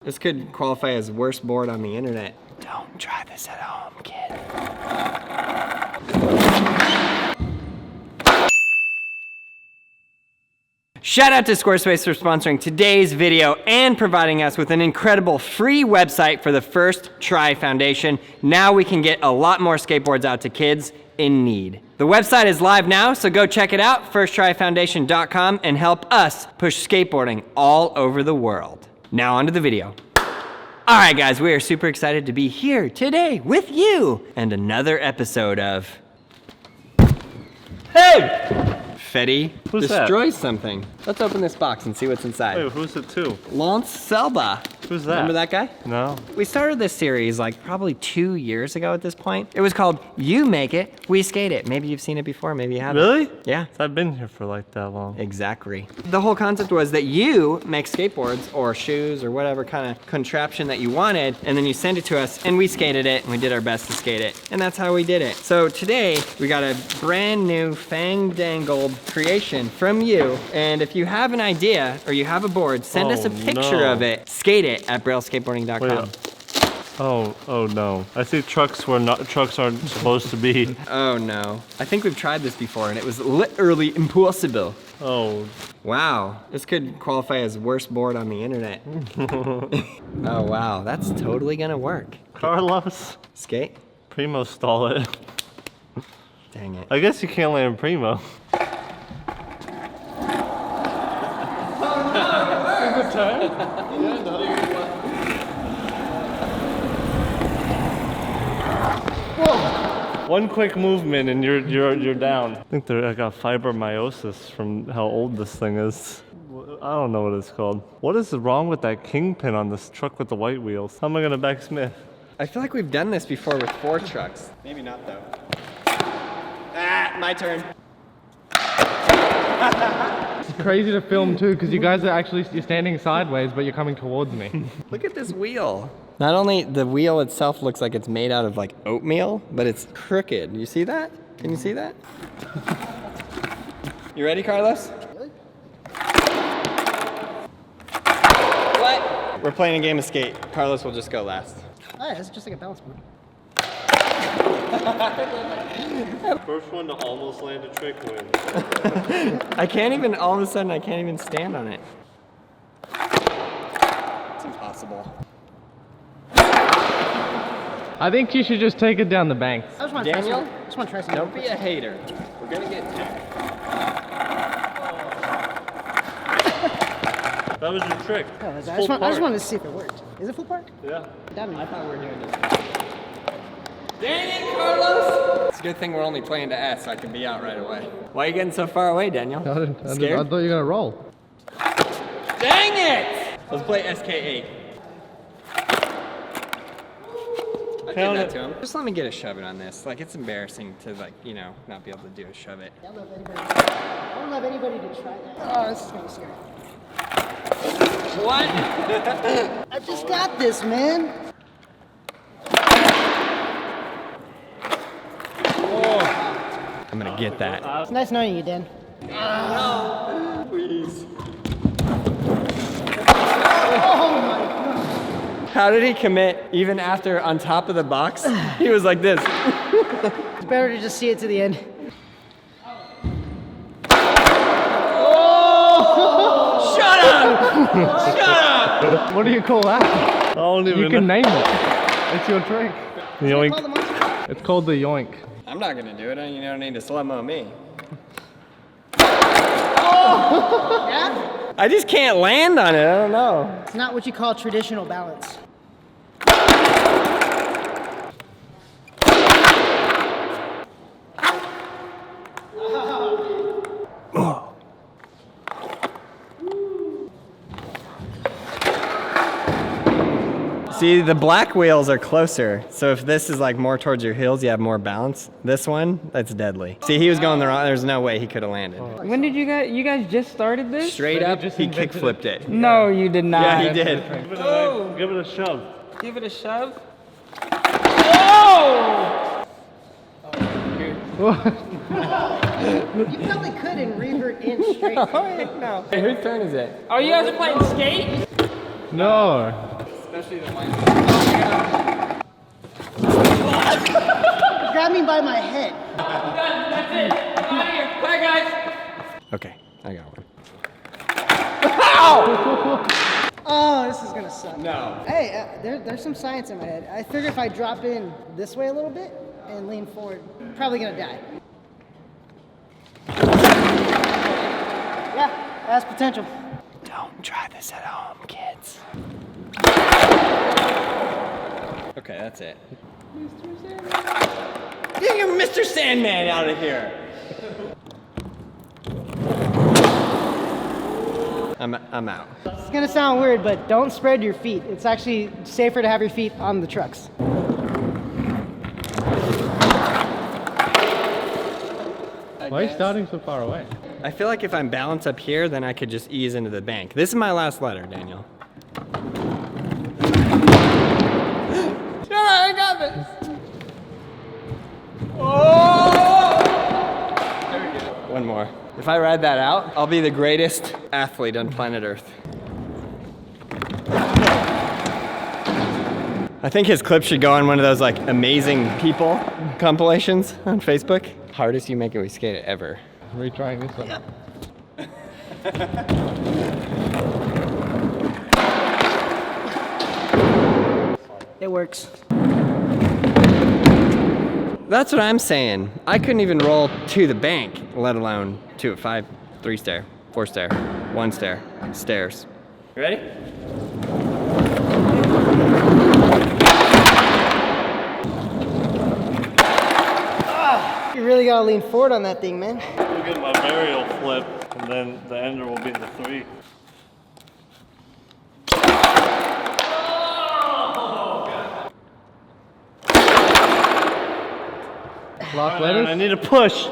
This could qualify as worst board on the internet. Don't try this at home, kid. Shout out to Squarespace for sponsoring today's video and providing us with an incredible free website for the First Try Foundation. Now we can get a lot more skateboards out to kids in need. The website is live now, so go check it out, firsttryfoundation.com, and help us push skateboarding all over the world. Now onto the video. All right, guys, we are super excited to be here today with you and another episode of... Hey! Fetty destroys something. Let's open this box and see what's inside. Wait, who's it to? Lance Selba. Who's that? Remember that guy? No. We started this series like probably 2 years ago at this point. It was called You Make It, We Skate It. Maybe you've seen it before, maybe you haven't. Really? Yeah. I've been here for like that long. Exactly. The whole concept was that you make skateboards or shoes or whatever kind of contraption that you wanted, and then you send it to us, and we skated it, and we did our best to skate it. And that's how we did it. So today, we got a brand new fang-dangled creation from you, and if you have an idea or you have a board, send us a picture of it. Skate it at brailleskateboarding.com. Oh no. I see trucks where trucks aren't supposed to be. Oh no. I think we've tried this before and it was literally impossible. Oh. Wow. This could qualify as worst board on the internet. Oh wow, that's totally gonna work. Carlos. Skate? Primo stole it. Dang it. I guess you can't land Primo. One quick movement and you're down. I think I got fibromyalgia from how old this thing is. I don't know what it's called. What is wrong with that kingpin on this truck with the white wheels? How am I gonna back Smith? I feel like we've done this before with 4 trucks. Maybe not though. Ah, my turn. It's crazy to film too, because you guys are actually, you're standing sideways, but you're coming towards me. Look at this wheel. Not only the wheel itself looks like it's made out of like oatmeal, but it's crooked. You see that? Can you see that? You ready, Carlos? Really? What? We're playing a game of skate. Carlos will just go last. Alright, it's just like a balance board. First one to almost land a trick wins. I can't even, all of a sudden, I can't even stand on it. It's impossible. I think you should just take it down the bank. I just want to Daniel? try something. Don't be a hater. We're gonna get tagged. That was your trick. Oh, I It's just full park. wanted to see if it worked. Is it full park? Yeah. Damn I it. thought we were doing this. Dang it, Carlos! It's a good thing we're only playing to S, so I can be out right away. Why are you getting so far away, Daniel? I Scared? thought you were gonna roll. Dang it! Let's play SK8. I did that to him. Just let me get a shove it on this. Like, it's embarrassing to, like, you know, not be able to do a shove it. I don't love anybody to try that. Oh, this is gonna be scary. What? I just got this, man. I'm gonna get that. It's nice knowing you, Dan. No! Please. Oh my god. How did he commit even after on top of the box? He was like this. It's better to just see it to the end. Oh! Shut up! Shut up! What do you call that? I don't even You can know. name it. It's your trick. Yoink. Call the monster. It's called the yoink. I'm not gonna do it. You don't need to slow-mo me. Yeah? I just can't land on it. I don't know. It's not what you call traditional balance. See, the black wheels are closer. So if this is like more towards your heels, you have more balance. This one, that's deadly. See, he was going the wrong, there's no way he could have landed. When did you guys just started this? Straight up, he kick flipped it. No, you did not. Yeah, he did. Give it a shove. Give it a shove. Oh! You probably could and revert in straight. Oh, heck no. Hey, whose turn is it? Oh, you guys are playing skate? No. especially the white. Grab me by my head. That's it. I'm out of here. Bye, guys. Okay, I got one. Oh, this is gonna suck. No. Hey, there's some science in my head. I figure if I drop in this way a little bit and lean forward, probably gonna die. Yeah, that's potential. Don't try this at home, kids. Okay, that's it. Get your Mr. Sandman out of here. I'm out. It's gonna sound weird, but don't spread your feet. It's actually safer to have your feet on the trucks. Why are you starting so far away? I feel like if I'm balanced up here, then I could just ease into the bank. This is my last letter, Daniel. I got this. Oh! There we go. One more. If I ride that out, I'll be the greatest athlete on planet Earth. I think his clip should go on one of those like amazing people compilations on Facebook. Hardest you make it we skate it ever. Retrying this one. It works. That's what I'm saying. I couldn't even roll to the bank, let alone to a 5, 3 stair, 4 stair, 1 stair, stairs. You ready? You really gotta lean forward on that thing, man. I'll get my burial flip, and then the ender will be the 3. Lost Aaron, I letters? need a push.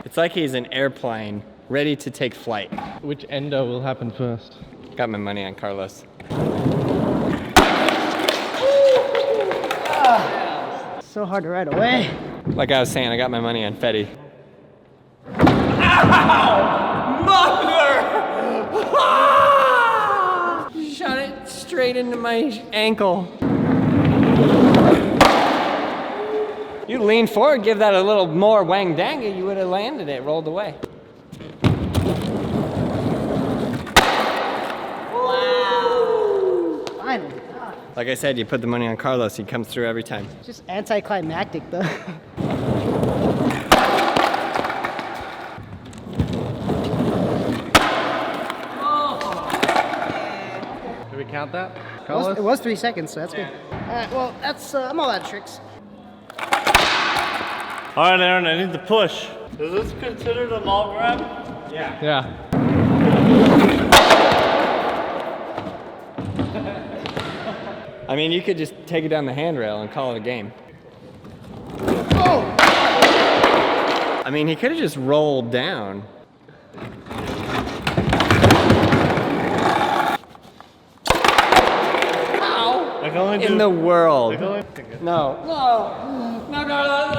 It's like he's an airplane ready to take flight. Which endo will happen first? Got my money on Carlos. So hard to ride away. Like I was saying, I got my money on Fetty. Mother! Shot it straight into my ankle. You lean forward, give that a little more wang dang, you would have landed it, rolled away. Finally. Like I said, you put the money on Carlos, he comes through every time. Just anticlimactic, though. Did we count that? It was 3 seconds, so that's good. Alright, well, that's, I'm all out of tricks. All right, Aaron, I need the push. Is this considered a mall grab? Yeah. I mean, you could just take it down the handrail and call it a game. Oh! I mean, he could have just rolled down. I can only do In the world. I can only No. No, Carlos.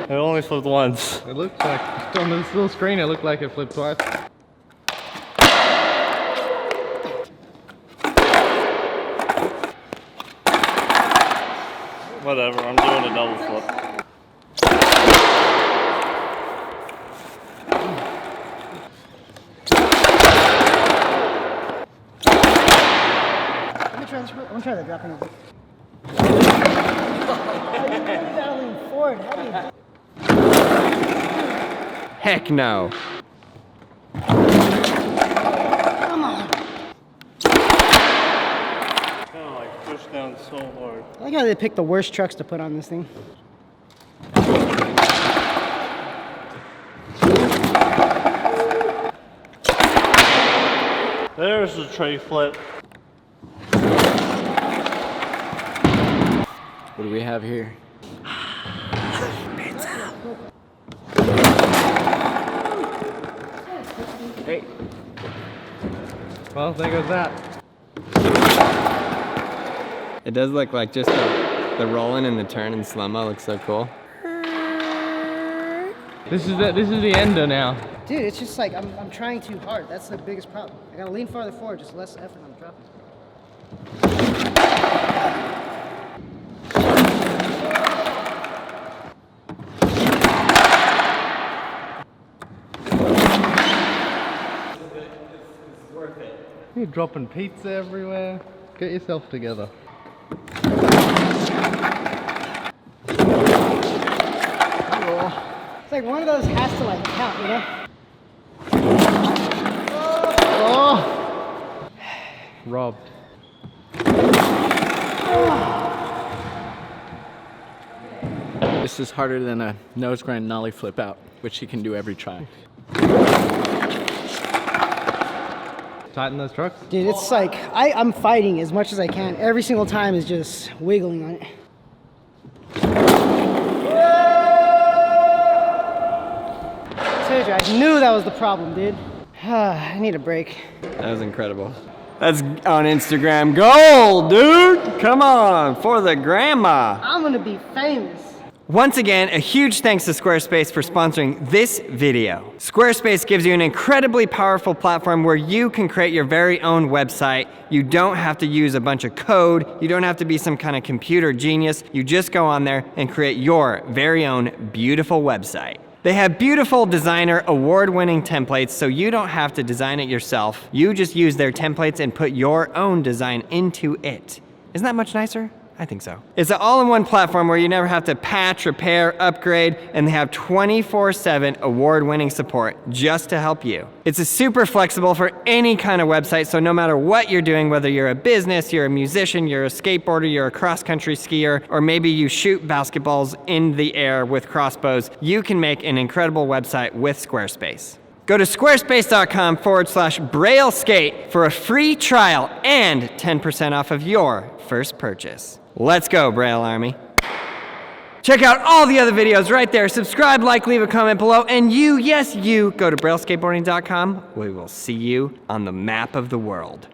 I only flipped once. It looked like, on this little screen, it looked like it flipped twice. Whatever, I'm doing a double flip. Let me try this. I'm gonna try that dropping over. Oh, you really gotta lean forward. How do you... Heck no. Come on. Kind of like push down so hard. I like how they picked the worst trucks to put on this thing. There's the tray flip. What do we have here? Hey. Well, there goes that. It does look like just the rolling and the turn in slow-mo looks so cool. This is the ender now. Dude, it's just like I'm trying too hard. That's the biggest problem. I gotta lean farther forward, just less effort on the dropping. You're dropping pizza everywhere. Get yourself together. It's like one of those has to like count, you know? Oh! Robbed. This is harder than a nose grind nollie flip out, which he can do every try. Tighten those trucks. Dude, it's like I'm fighting as much as I can. Every single time is just wiggling on it. I told you, I knew that was the problem, dude. I need a break. That was incredible. That's on Instagram gold, dude. Come on, for the grandma. I'm gonna be famous. Once again, a huge thanks to Squarespace for sponsoring this video. Squarespace gives you an incredibly powerful platform where you can create your very own website. You don't have to use a bunch of code. You don't have to be some kind of computer genius. You just go on there and create your very own beautiful website. They have beautiful designer award-winning templates, so you don't have to design it yourself. You just use their templates and put your own design into it. Isn't that much nicer? I think so. It's an all-in-one platform where you never have to patch, repair, upgrade, and they have 24/7 award-winning support just to help you. It's a super flexible for any kind of website, so no matter what you're doing, whether you're a business, you're a musician, you're a skateboarder, you're a cross-country skier, or maybe you shoot basketballs in the air with crossbows, you can make an incredible website with Squarespace. Go to squarespace.com/Braille Skate for a free trial and 10% off of your first purchase. Let's go, Braille Army. Check out all the other videos right there. Subscribe, like, leave a comment below, and you, yes, you, go to brailleskateboarding.com. We will see you on the map of the world.